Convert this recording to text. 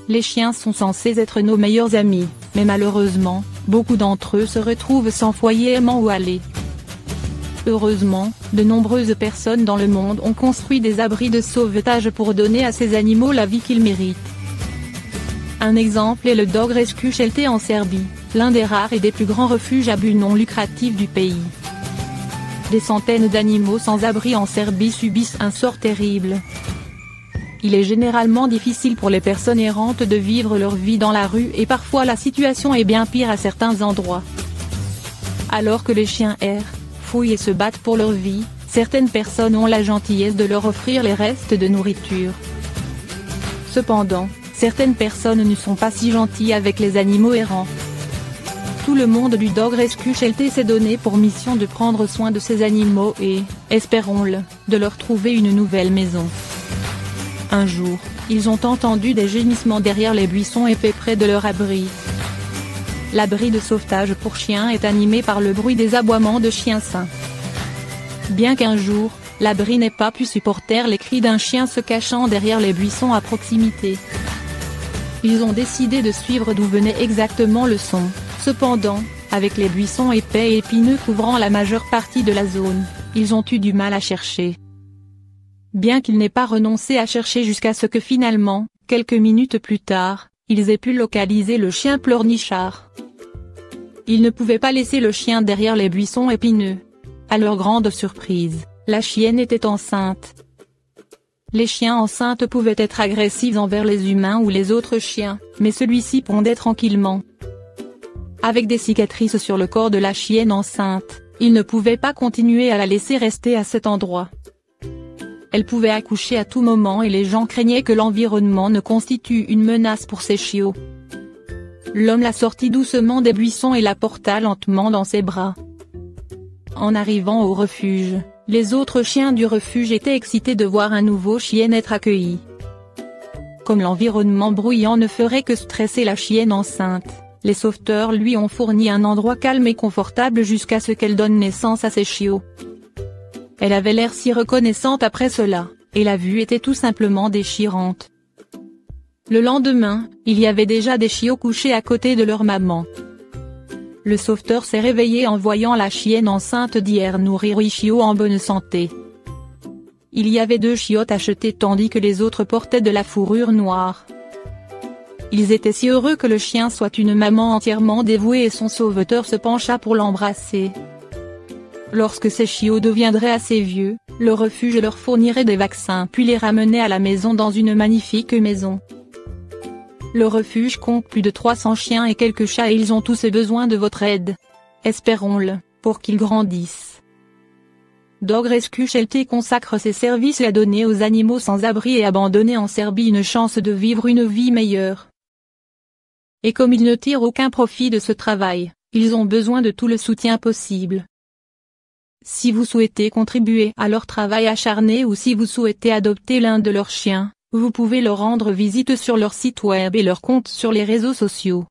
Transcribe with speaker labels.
Speaker 1: Les chiens sont censés être nos meilleurs amis, mais malheureusement, beaucoup d'entre eux se retrouvent sans foyer aimant où aller. Heureusement, de nombreuses personnes dans le monde ont construit des abris de sauvetage pour donner à ces animaux la vie qu'ils méritent. Un exemple est le Dog Rescue Shelter en Serbie, l'un des rares et des plus grands refuges à but non lucratif du pays. Des centaines d'animaux sans abri en Serbie subissent un sort terrible. Il est généralement difficile pour les personnes errantes de vivre leur vie dans la rue et parfois la situation est bien pire à certains endroits. Alors que les chiens errent, fouillent et se battent pour leur vie, certaines personnes ont la gentillesse de leur offrir les restes de nourriture. Cependant, certaines personnes ne sont pas si gentilles avec les animaux errants. Tout le monde du Dog Rescue Shelter s'est donné pour mission de prendre soin de ces animaux et, espérons-le, de leur trouver une nouvelle maison. Un jour, ils ont entendu des gémissements derrière les buissons épais près de leur abri. L'abri de sauvetage pour chiens est animé par le bruit des aboiements de chiens sains. Bien qu'un jour, l'abri n'ait pas pu supporter les cris d'un chien se cachant derrière les buissons à proximité. Ils ont décidé de suivre d'où venait exactement le son. Cependant, avec les buissons épais et épineux couvrant la majeure partie de la zone, ils ont eu du mal à chercher. Bien qu'ils n'aient pas renoncé à chercher jusqu'à ce que finalement, quelques minutes plus tard, ils aient pu localiser le chien pleurnichard. Ils ne pouvaient pas laisser le chien derrière les buissons épineux. À leur grande surprise, la chienne était enceinte. Les chiens enceintes pouvaient être agressifs envers les humains ou les autres chiens, mais celui-ci pondait tranquillement. Avec des cicatrices sur le corps de la chienne enceinte, ils ne pouvaient pas continuer à la laisser rester à cet endroit. Elle pouvait accoucher à tout moment et les gens craignaient que l'environnement ne constitue une menace pour ces chiots. L'homme la sortit doucement des buissons et la porta lentement dans ses bras. En arrivant au refuge, les autres chiens du refuge étaient excités de voir un nouveau chien être accueilli. Comme l'environnement bruyant ne ferait que stresser la chienne enceinte, les sauveteurs lui ont fourni un endroit calme et confortable jusqu'à ce qu'elle donne naissance à ses chiots. Elle avait l'air si reconnaissante après cela, et la vue était tout simplement déchirante. Le lendemain, il y avait déjà des chiots couchés à côté de leur maman. Le sauveteur s'est réveillé en voyant la chienne enceinte d'hier nourrir 8 chiots en bonne santé. Il y avait 2 chiots tachetés tandis que les autres portaient de la fourrure noire. Ils étaient si heureux que le chien soit une maman entièrement dévouée et son sauveteur se pencha pour l'embrasser. Lorsque ces chiots deviendraient assez vieux, le refuge leur fournirait des vaccins puis les ramenait à la maison dans une magnifique maison. Le refuge compte plus de 300 chiens et quelques chats et ils ont tous besoin de votre aide. Espérons-le, pour qu'ils grandissent. Dog Rescue Shelter consacre ses services à donner aux animaux sans abri et abandonnés en Serbie une chance de vivre une vie meilleure. Et comme ils ne tirent aucun profit de ce travail, ils ont besoin de tout le soutien possible. Si vous souhaitez contribuer à leur travail acharné ou si vous souhaitez adopter l'un de leurs chiens, vous pouvez leur rendre visite sur leur site web et leur compte sur les réseaux sociaux.